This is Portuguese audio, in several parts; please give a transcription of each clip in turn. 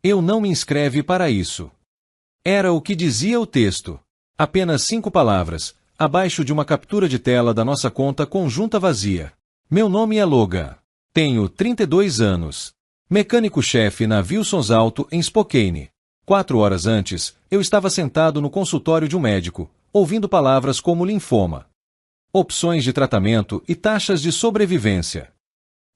Eu não me inscreve para isso. Era o que dizia o texto. Apenas 5 palavras, abaixo de uma captura de tela da nossa conta conjunta vazia. Meu nome é Logan. Tenho 32 anos. Mecânico-chefe na Wilson's Auto em Spokane. 4 horas antes, eu estava sentado no consultório de um médico, ouvindo palavras como linfoma, opções de tratamento e taxas de sobrevivência.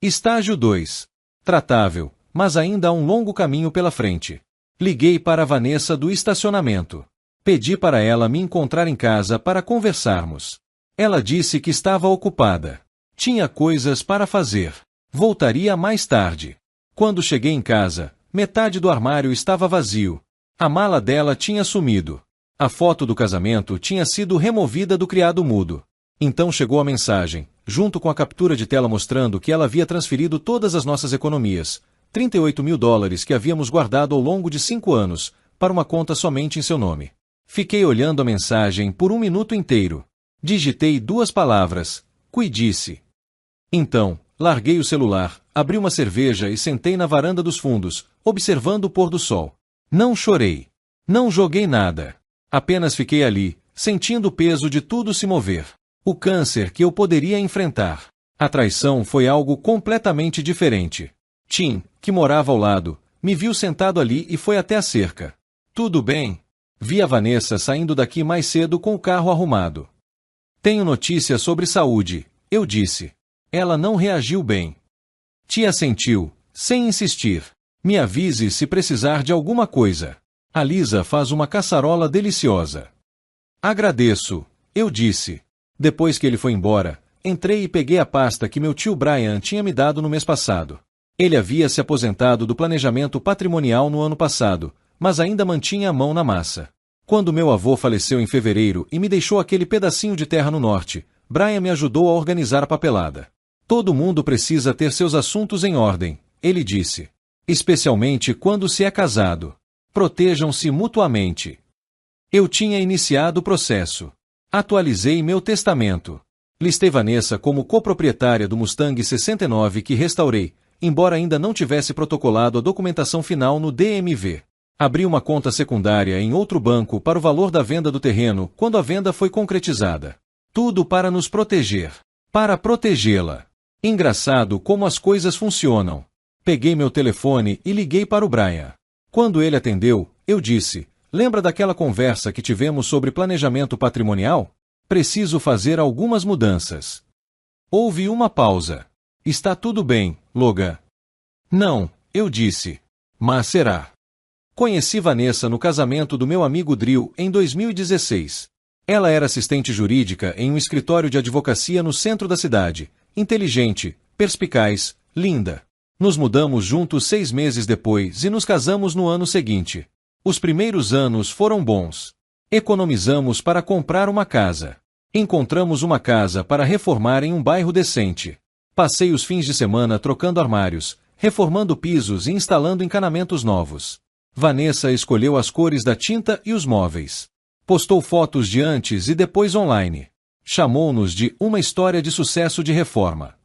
Estágio 2. Tratável, mas ainda há um longo caminho pela frente. Liguei para a Vanessa do estacionamento. Pedi para ela me encontrar em casa para conversarmos. Ela disse que estava ocupada. Tinha coisas para fazer. Voltaria mais tarde. Quando cheguei em casa, metade do armário estava vazio. A mala dela tinha sumido. A foto do casamento tinha sido removida do criado mudo. Então chegou a mensagem, junto com a captura de tela mostrando que ela havia transferido todas as nossas economias, $38.000 que havíamos guardado ao longo de 5 anos, para uma conta somente em seu nome. Fiquei olhando a mensagem por 1 minuto inteiro. Digitei 2 palavras, cuide-se. Então, larguei o celular, abri uma cerveja e sentei na varanda dos fundos, observando o pôr do sol. Não chorei. Não joguei nada. Apenas fiquei ali, sentindo o peso de tudo se mover. O câncer que eu poderia enfrentar. A traição foi algo completamente diferente. Tim, que morava ao lado, me viu sentado ali e foi até a cerca. Tudo bem? Vi a Vanessa saindo daqui mais cedo com o carro arrumado. Tenho notícias sobre saúde, eu disse. Ela não reagiu bem. Tia assentiu, sem insistir. Me avise se precisar de alguma coisa. A Lisa faz uma caçarola deliciosa. Agradeço, eu disse. Depois que ele foi embora, entrei e peguei a pasta que meu tio Brian tinha me dado no mês passado. Ele havia se aposentado do planejamento patrimonial no ano passado, mas ainda mantinha a mão na massa. Quando meu avô faleceu em fevereiro e me deixou aquele pedacinho de terra no norte, Brian me ajudou a organizar a papelada. Todo mundo precisa ter seus assuntos em ordem, ele disse. Especialmente quando se é casado. Protejam-se mutuamente. Eu tinha iniciado o processo. Atualizei meu testamento. Listei Vanessa como coproprietária do Mustang 69 que restaurei, embora ainda não tivesse protocolado a documentação final no DMV. Abri uma conta secundária em outro banco para o valor da venda do terreno quando a venda foi concretizada. Tudo para nos proteger. Para protegê-la. Engraçado como as coisas funcionam. Peguei meu telefone e liguei para o Brian. Quando ele atendeu, eu disse, lembra daquela conversa que tivemos sobre planejamento patrimonial? Preciso fazer algumas mudanças. Houve uma pausa. Está tudo bem, Logan. Não, eu disse. Mas será. Conheci Vanessa no casamento do meu amigo Drew em 2016. Ela era assistente jurídica em um escritório de advocacia no centro da cidade, inteligente, perspicaz, linda. Nos mudamos juntos 6 meses depois e nos casamos no ano seguinte. Os primeiros anos foram bons. Economizamos para comprar uma casa. Encontramos uma casa para reformar em um bairro decente. Passei os fins de semana trocando armários, reformando pisos e instalando encanamentos novos. Vanessa escolheu as cores da tinta e os móveis. Postou fotos de antes e depois online. Chamou-nos de uma história de sucesso de reforma.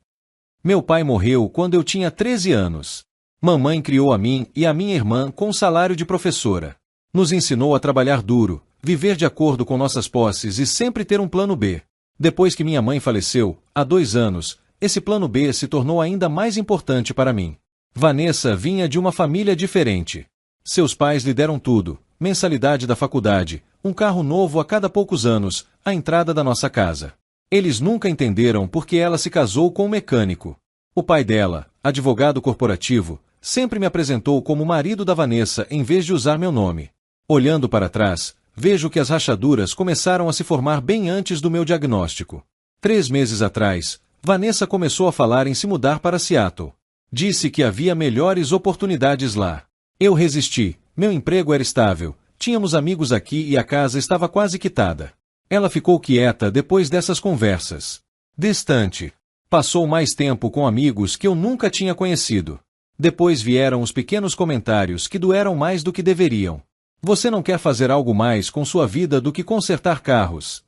Meu pai morreu quando eu tinha 13 anos. Mamãe criou a mim e a minha irmã com um salário de professora. Nos ensinou a trabalhar duro, viver de acordo com nossas posses e sempre ter um plano B. Depois que minha mãe faleceu, há 2 anos, esse plano B se tornou ainda mais importante para mim. Vanessa vinha de uma família diferente. Seus pais lhe deram tudo, mensalidade da faculdade, um carro novo a cada poucos anos, a entrada da nossa casa. Eles nunca entenderam por que ela se casou com um mecânico. O pai dela, advogado corporativo, sempre me apresentou como marido da Vanessa em vez de usar meu nome. Olhando para trás, vejo que as rachaduras começaram a se formar bem antes do meu diagnóstico. 3 meses atrás, Vanessa começou a falar em se mudar para Seattle. Disse que havia melhores oportunidades lá. Eu resisti, meu emprego era estável, tínhamos amigos aqui e a casa estava quase quitada. Ela ficou quieta depois dessas conversas. Distante. Passou mais tempo com amigos que eu nunca tinha conhecido. Depois vieram os pequenos comentários que doeram mais do que deveriam. Você não quer fazer algo mais com sua vida do que consertar carros?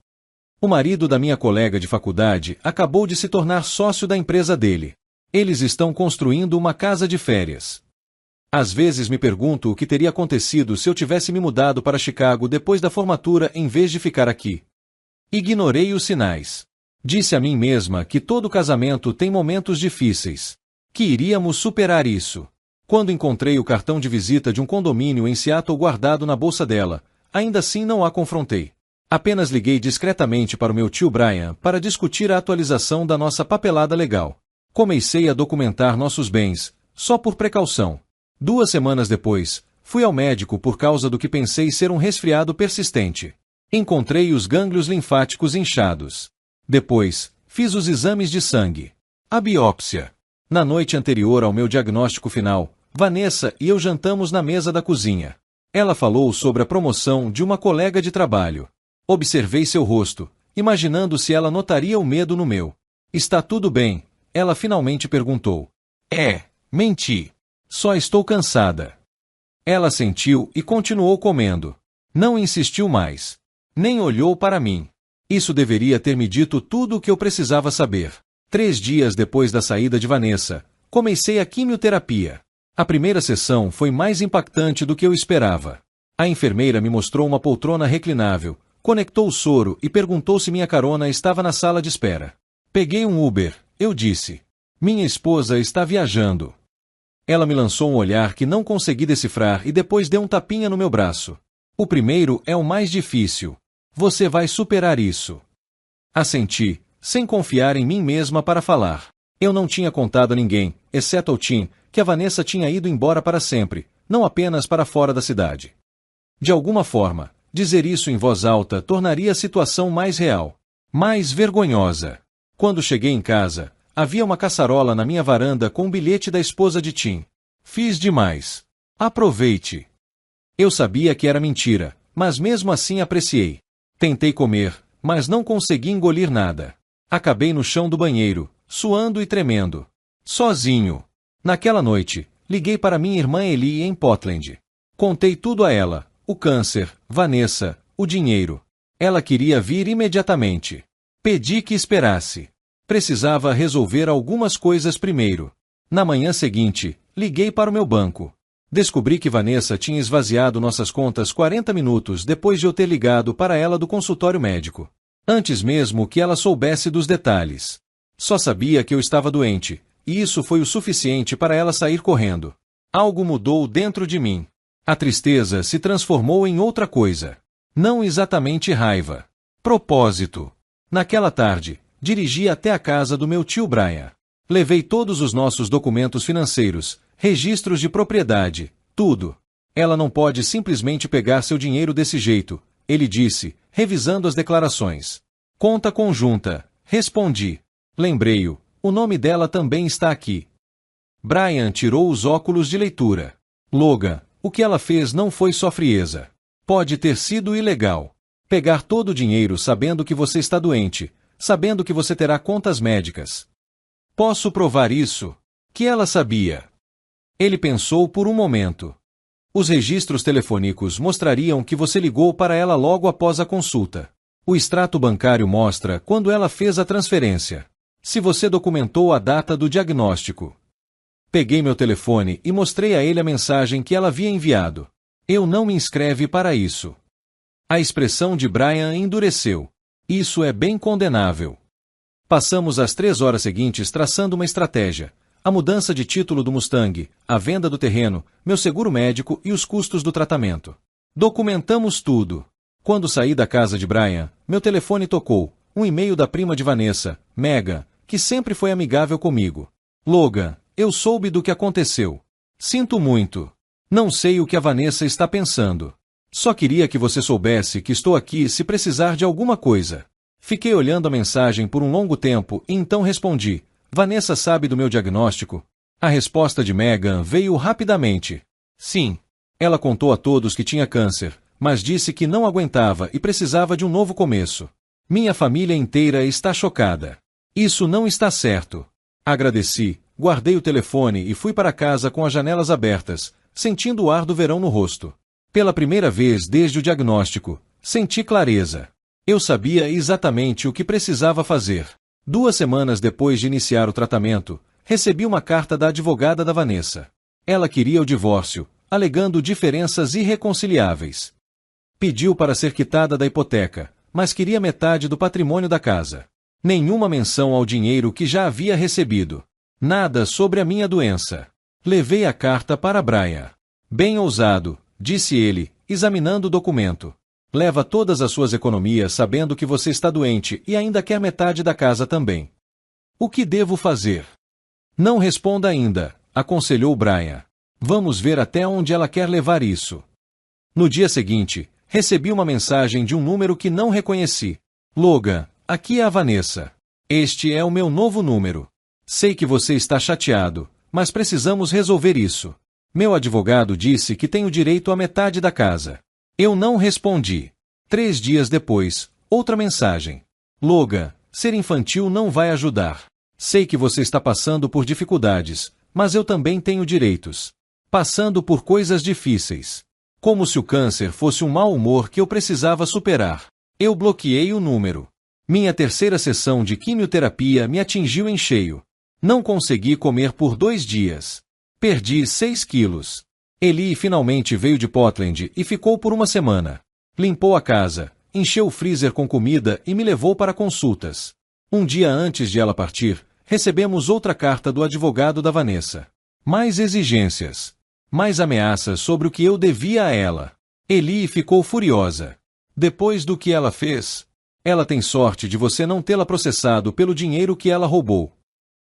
O marido da minha colega de faculdade acabou de se tornar sócio da empresa dele. Eles estão construindo uma casa de férias. Às vezes me pergunto o que teria acontecido se eu tivesse me mudado para Chicago depois da formatura em vez de ficar aqui. Ignorei os sinais. Disse a mim mesma que todo casamento tem momentos difíceis. Que iríamos superar isso. Quando encontrei o cartão de visita de um condomínio em Seattle guardado na bolsa dela, ainda assim não a confrontei. Apenas liguei discretamente para o meu tio Brian para discutir a atualização da nossa papelada legal. Comecei a documentar nossos bens, só por precaução. 2 semanas depois, fui ao médico por causa do que pensei ser um resfriado persistente. Encontrei os gânglios linfáticos inchados. Depois, fiz os exames de sangue. A biópsia. Na noite anterior ao meu diagnóstico final, Vanessa e eu jantamos na mesa da cozinha. Ela falou sobre a promoção de uma colega de trabalho. Observei seu rosto, imaginando se ela notaria o medo no meu. Está tudo bem? Ela finalmente perguntou. Menti. Só estou cansada. Ela sentiu e continuou comendo. Não insistiu mais. Nem olhou para mim. Isso deveria ter me dito tudo o que eu precisava saber. 3 dias depois da saída de Vanessa, comecei a quimioterapia. A primeira sessão foi mais impactante do que eu esperava. A enfermeira me mostrou uma poltrona reclinável, conectou o soro e perguntou se minha carona estava na sala de espera. Peguei um Uber, eu disse. Minha esposa está viajando. Ela me lançou um olhar que não consegui decifrar e depois deu um tapinha no meu braço. O primeiro é o mais difícil. Você vai superar isso. Assenti, sem confiar em mim mesma para falar. Eu não tinha contado a ninguém, exceto ao Tim, que a Vanessa tinha ido embora para sempre, não apenas para fora da cidade. De alguma forma, dizer isso em voz alta tornaria a situação mais real, mais vergonhosa. Quando cheguei em casa, havia uma caçarola na minha varanda com um bilhete da esposa de Tim. Fiz demais. Aproveite. Eu sabia que era mentira, mas mesmo assim apreciei. Tentei comer, mas não consegui engolir nada. Acabei no chão do banheiro, suando e tremendo. Sozinho. Naquela noite, liguei para minha irmã Eli em Portland. Contei tudo a ela, o câncer, Vanessa, o dinheiro. Ela queria vir imediatamente. Pedi que esperasse. Precisava resolver algumas coisas primeiro. Na manhã seguinte, liguei para o meu banco. Descobri que Vanessa tinha esvaziado nossas contas 40 minutos depois de eu ter ligado para ela do consultório médico. Antes mesmo que ela soubesse dos detalhes. Só sabia que eu estava doente, e isso foi o suficiente para ela sair correndo. Algo mudou dentro de mim. A tristeza se transformou em outra coisa. Não exatamente raiva. Propósito. Naquela tarde, dirigi até a casa do meu tio Brian. Levei todos os nossos documentos financeiros, registros de propriedade, tudo. Ela não pode simplesmente pegar seu dinheiro desse jeito, ele disse, revisando as declarações. Conta conjunta, respondi. Lembrei-o, o nome dela também está aqui. Brian tirou os óculos de leitura. Logan, o que ela fez não foi só frieza. Pode ter sido ilegal. Pegar todo o dinheiro sabendo que você está doente, sabendo que você terá contas médicas. Posso provar isso? Que ela sabia. Ele pensou por um momento. Os registros telefônicos mostrariam que você ligou para ela logo após a consulta. O extrato bancário mostra quando ela fez a transferência. Se você documentou a data do diagnóstico. Peguei meu telefone e mostrei a ele a mensagem que ela havia enviado. Eu não me inscreve para isso. A expressão de Brian endureceu. Isso é bem condenável. Passamos as 3 horas seguintes traçando uma estratégia. A mudança de título do Mustang, a venda do terreno, meu seguro médico e os custos do tratamento. Documentamos tudo. Quando saí da casa de Brian, meu telefone tocou. Um e-mail da prima de Vanessa, Megan, que sempre foi amigável comigo. Logan, eu soube do que aconteceu. Sinto muito. Não sei o que a Vanessa está pensando. Só queria que você soubesse que estou aqui se precisar de alguma coisa. Fiquei olhando a mensagem por um longo tempo e então respondi. Vanessa sabe do meu diagnóstico? A resposta de Megan veio rapidamente. Sim. Ela contou a todos que tinha câncer, mas disse que não aguentava e precisava de um novo começo. Minha família inteira está chocada. Isso não está certo. Agradeci, guardei o telefone e fui para casa com as janelas abertas, sentindo o ar do verão no rosto. Pela primeira vez desde o diagnóstico, senti clareza. Eu sabia exatamente o que precisava fazer. 2 semanas depois de iniciar o tratamento, recebi uma carta da advogada da Vanessa. Ela queria o divórcio, alegando diferenças irreconciliáveis. Pediu para ser quitada da hipoteca, mas queria metade do patrimônio da casa. Nenhuma menção ao dinheiro que já havia recebido. Nada sobre a minha doença. Levei a carta para Brian. Bem ousado, disse ele, examinando o documento. Leva todas as suas economias sabendo que você está doente e ainda quer metade da casa também. O que devo fazer? Não responda ainda, aconselhou Brian. Vamos ver até onde ela quer levar isso. No dia seguinte, recebi uma mensagem de um número que não reconheci. Logan, aqui é a Vanessa. Este é o meu novo número. Sei que você está chateado, mas precisamos resolver isso. Meu advogado disse que tenho direito à metade da casa. Eu não respondi. 3 dias depois, outra mensagem. Logan, ser infantil não vai ajudar. Sei que você está passando por dificuldades, mas eu também tenho direitos. Passando por coisas difíceis. Como se o câncer fosse um mau humor que eu precisava superar. Eu bloqueei o número. Minha 3ª sessão de quimioterapia me atingiu em cheio. Não consegui comer por 2 dias. Perdi 6 quilos. Eli finalmente veio de Portland e ficou por uma semana. Limpou a casa, encheu o freezer com comida e me levou para consultas. Um dia antes de ela partir, recebemos outra carta do advogado da Vanessa. Mais exigências. Mais ameaças sobre o que eu devia a ela. Eli ficou furiosa. Depois do que ela fez, ela tem sorte de você não tê-la processado pelo dinheiro que ela roubou.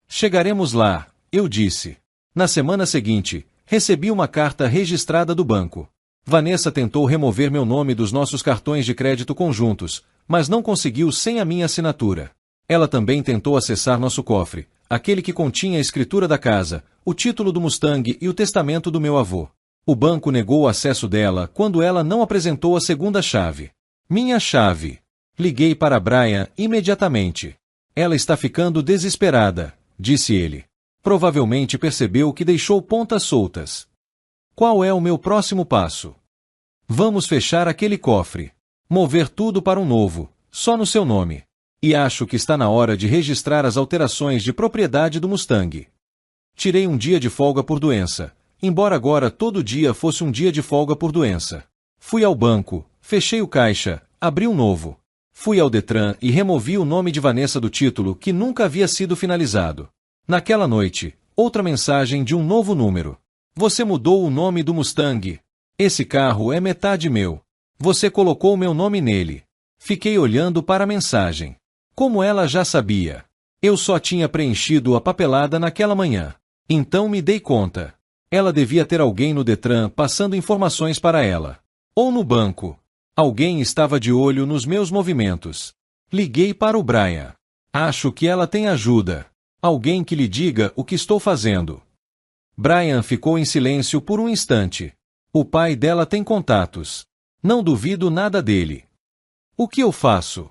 Chegaremos lá, eu disse. Na semana seguinte, recebi uma carta registrada do banco. Vanessa tentou remover meu nome dos nossos cartões de crédito conjuntos, mas não conseguiu sem a minha assinatura. Ela também tentou acessar nosso cofre, aquele que continha a escritura da casa, o título do Mustang e o testamento do meu avô. O banco negou o acesso dela quando ela não apresentou a segunda chave. Minha chave. Liguei para Brian imediatamente. Ela está ficando desesperada, disse ele. Provavelmente percebeu que deixou pontas soltas. Qual é o meu próximo passo? Vamos fechar aquele cofre. Mover tudo para um novo, só no seu nome. E acho que está na hora de registrar as alterações de propriedade do Mustang. Tirei um dia de folga por doença, embora agora todo dia fosse um dia de folga por doença. Fui ao banco, fechei o caixa, abri um novo. Fui ao Detran e removi o nome de Vanessa do título que nunca havia sido finalizado. Naquela noite, outra mensagem de um novo número. Você mudou o nome do Mustang. Esse carro é metade meu. Você colocou meu nome nele. Fiquei olhando para a mensagem. Como ela já sabia. Eu só tinha preenchido a papelada naquela manhã. Então me dei conta. Ela devia ter alguém no Detran passando informações para ela. Ou no banco. Alguém estava de olho nos meus movimentos. Liguei para o Brian. Acho que ela tem ajuda. Alguém que lhe diga o que estou fazendo. Brian ficou em silêncio por um instante. O pai dela tem contatos. Não duvido nada dele. O que eu faço?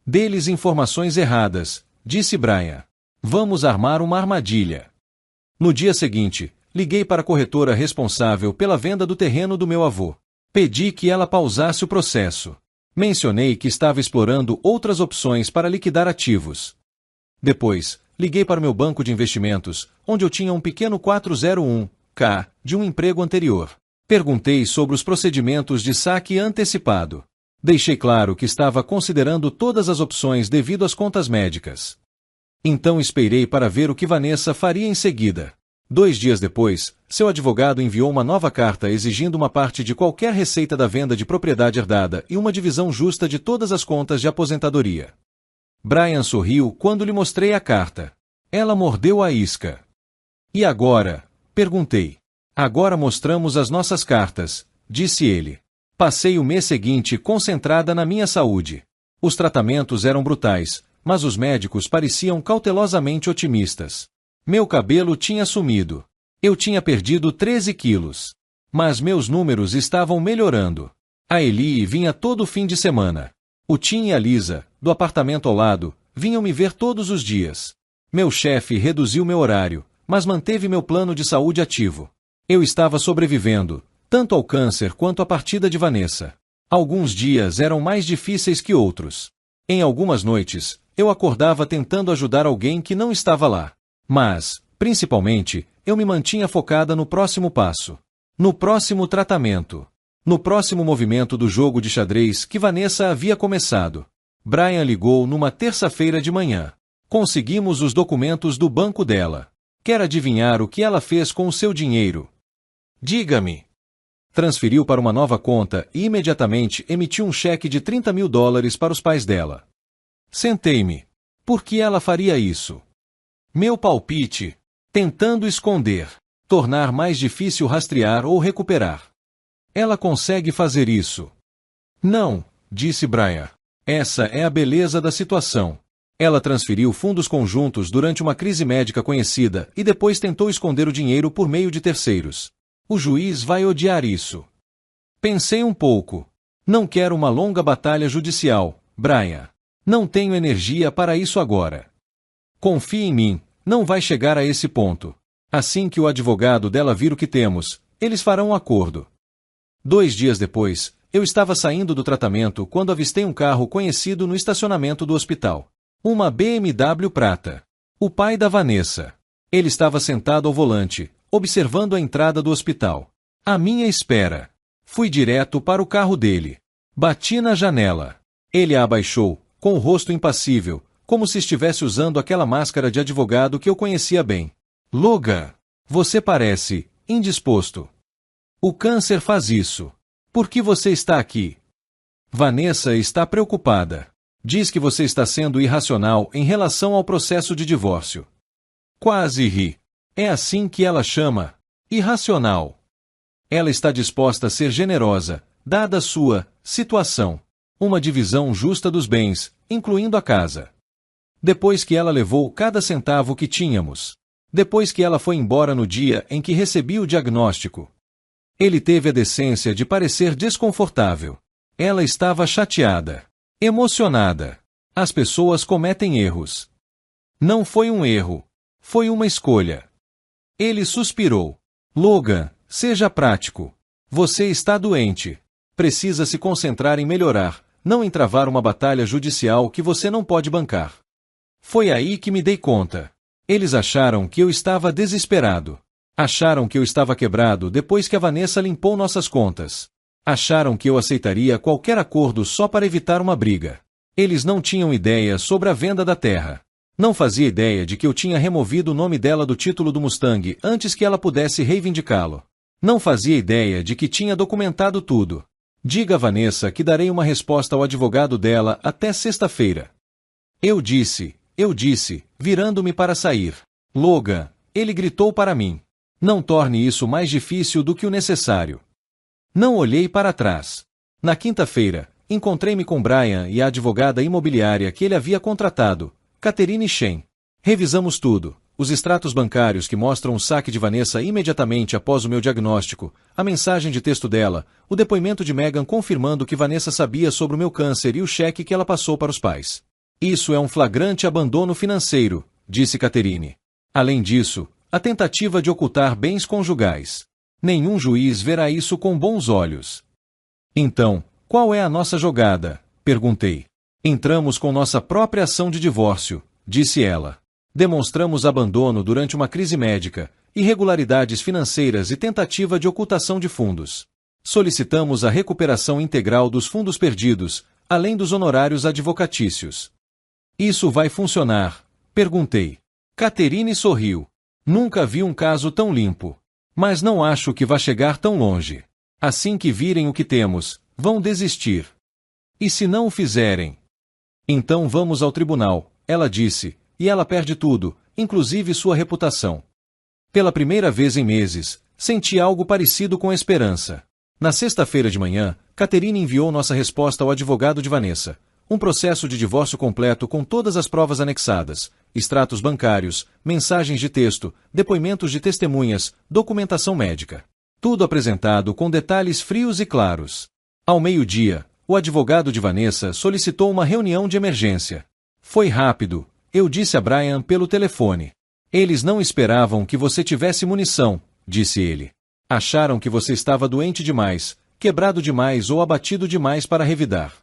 Dê-lhes informações erradas, disse Brian. Vamos armar uma armadilha. No dia seguinte, liguei para a corretora responsável pela venda do terreno do meu avô. Pedi que ela pausasse o processo. Mencionei que estava explorando outras opções para liquidar ativos. Depois, liguei para o meu banco de investimentos, onde eu tinha um pequeno 401k de um emprego anterior. Perguntei sobre os procedimentos de saque antecipado. Deixei claro que estava considerando todas as opções devido às contas médicas. Então esperei para ver o que Vanessa faria em seguida. 2 dias depois, seu advogado enviou uma nova carta exigindo uma parte de qualquer receita da venda de propriedade herdada e uma divisão justa de todas as contas de aposentadoria. Brian sorriu quando lhe mostrei a carta. Ela mordeu a isca. E agora? Perguntei. Agora mostramos as nossas cartas, disse ele. Passei o mês seguinte concentrada na minha saúde. Os tratamentos eram brutais, mas os médicos pareciam cautelosamente otimistas. Meu cabelo tinha sumido. Eu tinha perdido 13 quilos. Mas meus números estavam melhorando. A Eli vinha todo fim de semana. O Tim e a Lisa, do apartamento ao lado, vinham me ver todos os dias. Meu chefe reduziu meu horário, mas manteve meu plano de saúde ativo. Eu estava sobrevivendo, tanto ao câncer quanto à partida de Vanessa. Alguns dias eram mais difíceis que outros. Em algumas noites, eu acordava tentando ajudar alguém que não estava lá. Mas, principalmente, eu me mantinha focada no próximo passo. No próximo tratamento. No próximo movimento do jogo de xadrez que Vanessa havia começado. Brian ligou numa terça-feira de manhã. Conseguimos os documentos do banco dela. Quer adivinhar o que ela fez com o seu dinheiro? Diga-me. Transferiu para uma nova conta e imediatamente emitiu um cheque de $30.000 para os pais dela. Sentei-me. Por que ela faria isso? Meu palpite. Tentando esconder. Tornar mais difícil rastrear ou recuperar. Ela consegue fazer isso. Não, disse Brian. Essa é a beleza da situação. Ela transferiu fundos conjuntos durante uma crise médica conhecida e depois tentou esconder o dinheiro por meio de terceiros. O juiz vai odiar isso. Pensei um pouco. Não quero uma longa batalha judicial, Brian. Não tenho energia para isso agora. Confie em mim, não vai chegar a esse ponto. Assim que o advogado dela vir o que temos, eles farão um acordo. 2 dias depois, eu estava saindo do tratamento quando avistei um carro conhecido no estacionamento do hospital. Uma BMW prata. O pai da Vanessa. Ele estava sentado ao volante, observando a entrada do hospital. À minha espera. Fui direto para o carro dele. Bati na janela. Ele a abaixou, com o rosto impassível, como se estivesse usando aquela máscara de advogado que eu conhecia bem. Logan, você parece indisposto. O câncer faz isso. Por que você está aqui? Vanessa está preocupada. Diz que você está sendo irracional em relação ao processo de divórcio. Quase ri. É assim que ela chama. Irracional. Ela está disposta a ser generosa, dada a sua situação. Uma divisão justa dos bens, incluindo a casa. Depois que ela levou cada centavo que tínhamos. Depois que ela foi embora no dia em que recebi o diagnóstico. Ele teve a decência de parecer desconfortável. Ela estava chateada. Emocionada. As pessoas cometem erros. Não foi um erro. Foi uma escolha. Ele suspirou. Logan, seja prático. Você está doente. Precisa se concentrar em melhorar, não em travar uma batalha judicial que você não pode bancar. Foi aí que me dei conta. Eles acharam que eu estava desesperado. Acharam que eu estava quebrado depois que a Vanessa limpou nossas contas. Acharam que eu aceitaria qualquer acordo só para evitar uma briga. Eles não tinham ideia sobre a venda da terra. Não fazia ideia de que eu tinha removido o nome dela do título do Mustang antes que ela pudesse reivindicá-lo. Não fazia ideia de que tinha documentado tudo. Diga a Vanessa que darei uma resposta ao advogado dela até sexta-feira. Eu disse, virando-me para sair. Logan, ele gritou para mim. Não torne isso mais difícil do que o necessário. Não olhei para trás. Na quinta-feira, encontrei-me com Brian e a advogada imobiliária que ele havia contratado, Catherine Shen. Revisamos tudo, os extratos bancários que mostram o saque de Vanessa imediatamente após o meu diagnóstico, a mensagem de texto dela, o depoimento de Megan confirmando que Vanessa sabia sobre o meu câncer e o cheque que ela passou para os pais. Isso é um flagrante abandono financeiro, disse Catherine. Além disso, a tentativa de ocultar bens conjugais. Nenhum juiz verá isso com bons olhos. Então, qual é a nossa jogada? Perguntei. Entramos com nossa própria ação de divórcio, disse ela. Demonstramos abandono durante uma crise médica, irregularidades financeiras e tentativa de ocultação de fundos. Solicitamos a recuperação integral dos fundos perdidos, além dos honorários advocatícios. Isso vai funcionar? Perguntei. Catherine sorriu. Nunca vi um caso tão limpo. Mas não acho que vá chegar tão longe. Assim que virem o que temos, vão desistir. E se não o fizerem? Então vamos ao tribunal, ela disse, e ela perde tudo, inclusive sua reputação. Pela primeira vez em meses, senti algo parecido com esperança. Na sexta-feira de manhã, Catherine enviou nossa resposta ao advogado de Vanessa. Um processo de divórcio completo com todas as provas anexadas, extratos bancários, mensagens de texto, depoimentos de testemunhas, documentação médica. Tudo apresentado com detalhes frios e claros. Ao meio-dia, o advogado de Vanessa solicitou uma reunião de emergência. Foi rápido, eu disse a Brian pelo telefone. Eles não esperavam que você tivesse munição, disse ele. Acharam que você estava doente demais, quebrado demais ou abatido demais para revidar.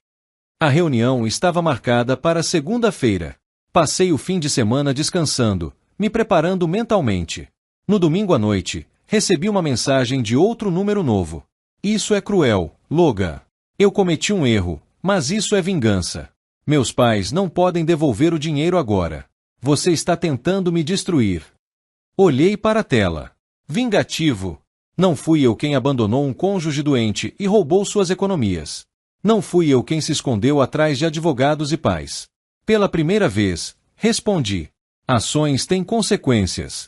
A reunião estava marcada para segunda-feira. Passei o fim de semana descansando, me preparando mentalmente. No domingo à noite, recebi uma mensagem de outro número novo. Isso é cruel, Logan. Eu cometi um erro, mas isso é vingança. Meus pais não podem devolver o dinheiro agora. Você está tentando me destruir. Olhei para a tela. Vingativo. Não fui eu quem abandonou um cônjuge doente e roubou suas economias. Não fui eu quem se escondeu atrás de advogados e pais. Pela primeira vez, respondi. Ações têm consequências.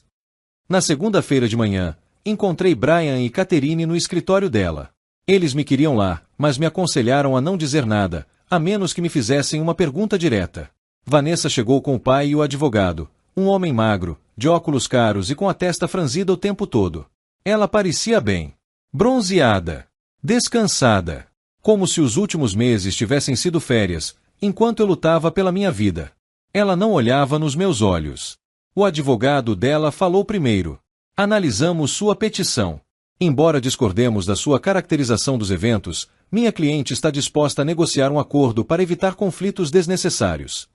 Na segunda-feira de manhã, encontrei Brian e Catherine no escritório dela. Eles me queriam lá, mas me aconselharam a não dizer nada, a menos que me fizessem uma pergunta direta. Vanessa chegou com o pai e o advogado, um homem magro, de óculos caros e com a testa franzida o tempo todo. Ela parecia bem. Bronzeada. Descansada. Como se os últimos meses tivessem sido férias, enquanto eu lutava pela minha vida. Ela não olhava nos meus olhos. O advogado dela falou primeiro. Analisamos sua petição. Embora discordemos da sua caracterização dos eventos, minha cliente está disposta a negociar um acordo para evitar conflitos desnecessários.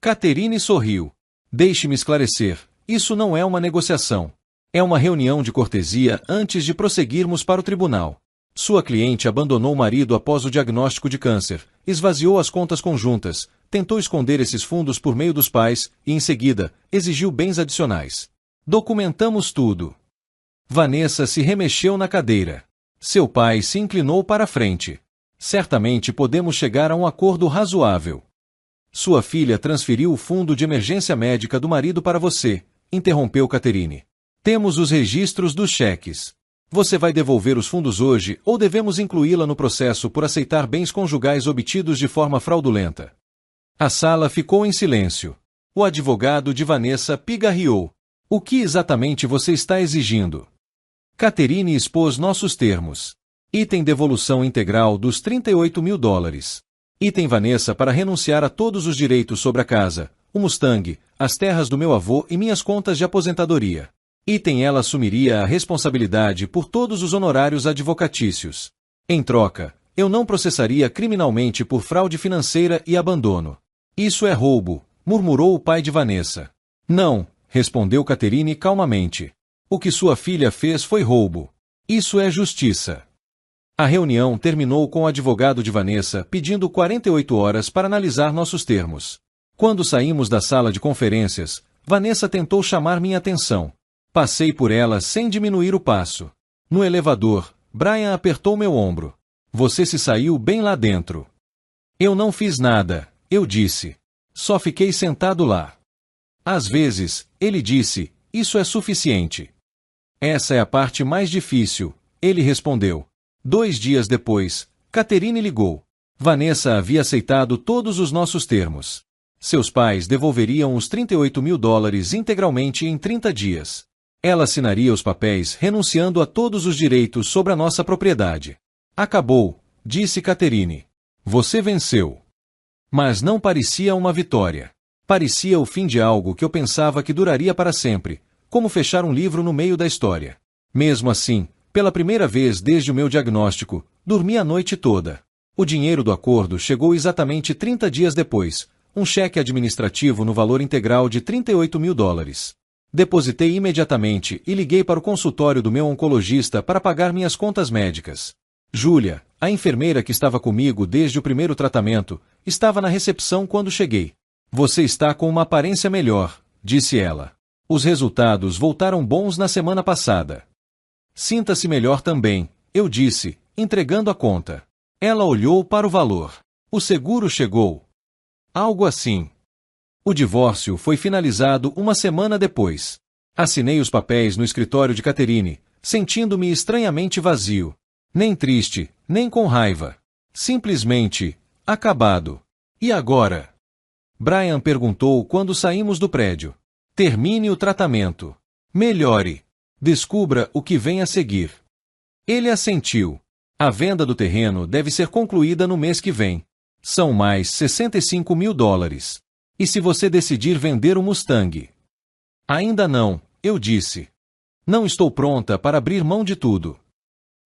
Catherine sorriu. Deixe-me esclarecer, isso não é uma negociação. É uma reunião de cortesia antes de prosseguirmos para o tribunal. Sua cliente abandonou o marido após o diagnóstico de câncer, esvaziou as contas conjuntas, tentou esconder esses fundos por meio dos pais e, em seguida, exigiu bens adicionais. Documentamos tudo. Vanessa se remexeu na cadeira. Seu pai se inclinou para a frente. Certamente podemos chegar a um acordo razoável. Sua filha transferiu o fundo de emergência médica do marido para você, interrompeu Catherine. Temos os registros dos cheques. Você vai devolver os fundos hoje ou devemos incluí-la no processo por aceitar bens conjugais obtidos de forma fraudulenta? A sala ficou em silêncio. O advogado de Vanessa pigarreou. O que exatamente você está exigindo? Catherine expôs nossos termos. Item devolução integral dos $38 mil. Item Vanessa para renunciar a todos os direitos sobre a casa, o Mustang, as terras do meu avô e minhas contas de aposentadoria. Item ela assumiria a responsabilidade por todos os honorários advocatícios. Em troca, eu não processaria criminalmente por fraude financeira e abandono. Isso é roubo, murmurou o pai de Vanessa. Não, respondeu Catherine calmamente. O que sua filha fez foi roubo. Isso é justiça. A reunião terminou com o advogado de Vanessa pedindo 48 horas para analisar nossos termos. Quando saímos da sala de conferências, Vanessa tentou chamar minha atenção. Passei por ela sem diminuir o passo. No elevador, Brian apertou meu ombro. Você se saiu bem lá dentro. Eu não fiz nada, eu disse. Só fiquei sentado lá. Às vezes, ele disse, isso é suficiente. Essa é a parte mais difícil, ele respondeu. 2 dias depois, Catherine ligou. Vanessa havia aceitado todos os nossos termos. Seus pais devolveriam os $38 mil integralmente em 30 dias. Ela assinaria os papéis renunciando a todos os direitos sobre a nossa propriedade. Acabou, disse Catherine. Você venceu. Mas não parecia uma vitória. Parecia o fim de algo que eu pensava que duraria para sempre, como fechar um livro no meio da história. Mesmo assim, pela primeira vez desde o meu diagnóstico, dormi a noite toda. O dinheiro do acordo chegou exatamente 30 dias depois, um cheque administrativo no valor integral de $38 mil. Depositei imediatamente e liguei para o consultório do meu oncologista para pagar minhas contas médicas. Júlia, a enfermeira que estava comigo desde o primeiro tratamento, estava na recepção quando cheguei. Você está com uma aparência melhor, disse ela. Os resultados voltaram bons na semana passada. Sinta-se melhor também, eu disse, entregando a conta. Ela olhou para o valor. O seguro chegou. Algo assim. O divórcio foi finalizado uma semana depois. Assinei os papéis no escritório de Catherine, sentindo-me estranhamente vazio. Nem triste, nem com raiva. Simplesmente, acabado. E agora? Brian perguntou quando saímos do prédio. Termine o tratamento. Melhore. Descubra o que vem a seguir. Ele assentiu. A venda do terreno deve ser concluída no mês que vem. São mais $65 mil. E se você decidir vender o Mustang? Ainda não, eu disse. Não estou pronta para abrir mão de tudo.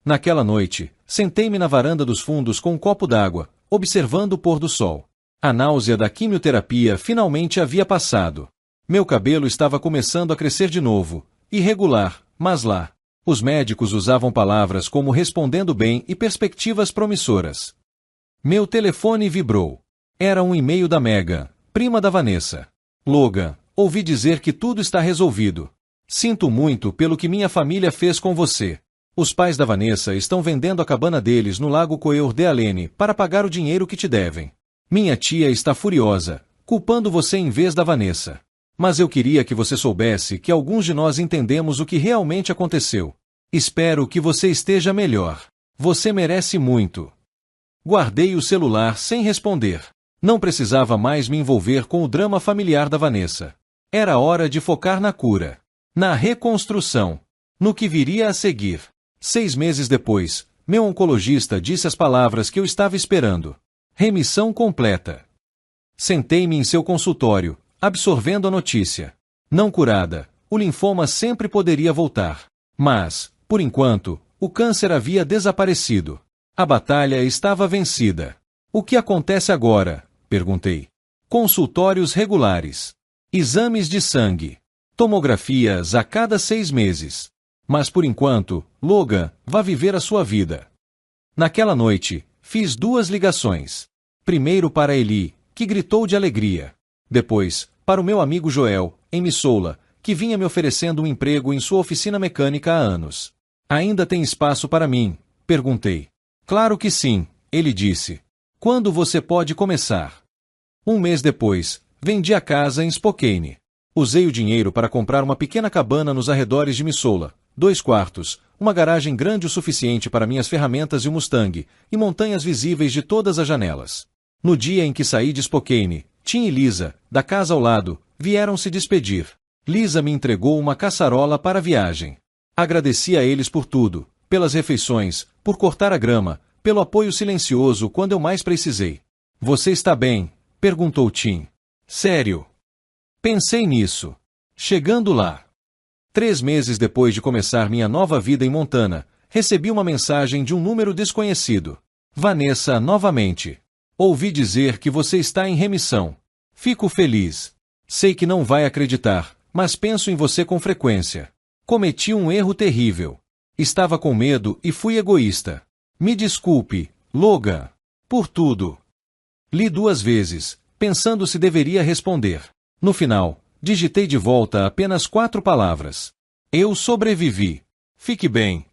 Naquela noite, sentei-me na varanda dos fundos com um copo d'água, observando o pôr do sol. A náusea da quimioterapia finalmente havia passado. Meu cabelo estava começando a crescer de novo, irregular, mas lá. Os médicos usavam palavras como respondendo bem e perspectivas promissoras. Meu telefone vibrou. Era um e-mail da Megan, prima da Vanessa. Logan, ouvi dizer que tudo está resolvido. Sinto muito pelo que minha família fez com você. Os pais da Vanessa estão vendendo a cabana deles no Lago Coeur d'Alene para pagar o dinheiro que te devem. Minha tia está furiosa, culpando você em vez da Vanessa. Mas eu queria que você soubesse que alguns de nós entendemos o que realmente aconteceu. Espero que você esteja melhor. Você merece muito. Guardei o celular sem responder. Não precisava mais me envolver com o drama familiar da Vanessa. Era hora de focar na cura, na reconstrução, no que viria a seguir. 6 meses depois, meu oncologista disse as palavras que eu estava esperando. Remissão completa. Sentei-me em seu consultório, absorvendo a notícia. Não curada, o linfoma sempre poderia voltar. Mas, por enquanto, o câncer havia desaparecido. A batalha estava vencida. O que acontece agora? Perguntei. Consultórios regulares. Exames de sangue. Tomografias a cada 6 meses. Mas por enquanto, Logan, vá viver a sua vida. Naquela noite, fiz 2 ligações. Primeiro para Eli, que gritou de alegria. Depois, para o meu amigo Joel, em Missoula, que vinha me oferecendo um emprego em sua oficina mecânica há anos. Ainda tem espaço para mim? Perguntei. Claro que sim, ele disse. Quando você pode começar? 1 mês depois, vendi a casa em Spokane. Usei o dinheiro para comprar uma pequena cabana nos arredores de Missoula, 2 quartos, uma garagem grande o suficiente para minhas ferramentas e o Mustang, e montanhas visíveis de todas as janelas. No dia em que saí de Spokane, Tim e Lisa, da casa ao lado, vieram se despedir. Lisa me entregou uma caçarola para a viagem. Agradeci a eles por tudo, pelas refeições, por cortar a grama, pelo apoio silencioso quando eu mais precisei. Você está bem? Perguntou Tim. Sério? Pensei nisso. Chegando lá. 3 meses depois de começar minha nova vida em Montana, recebi uma mensagem de um número desconhecido. Vanessa, novamente. Ouvi dizer que você está em remissão. Fico feliz. Sei que não vai acreditar, mas penso em você com frequência. Cometi um erro terrível. Estava com medo e fui egoísta. Me desculpe, Logan, por tudo. Li 2 vezes, pensando se deveria responder. No final, digitei de volta apenas 4 palavras. Eu sobrevivi. Fique bem.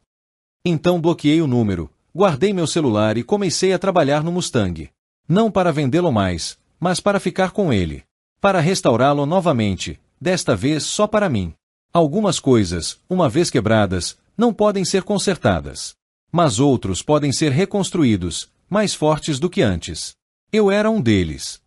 Então bloqueei o número, guardei meu celular e comecei a trabalhar no Mustang. Não para vendê-lo mais, mas para ficar com ele. Para restaurá-lo novamente, desta vez só para mim. Algumas coisas, uma vez quebradas, não podem ser consertadas. Mas outros podem ser reconstruídos, mais fortes do que antes. Eu era um deles.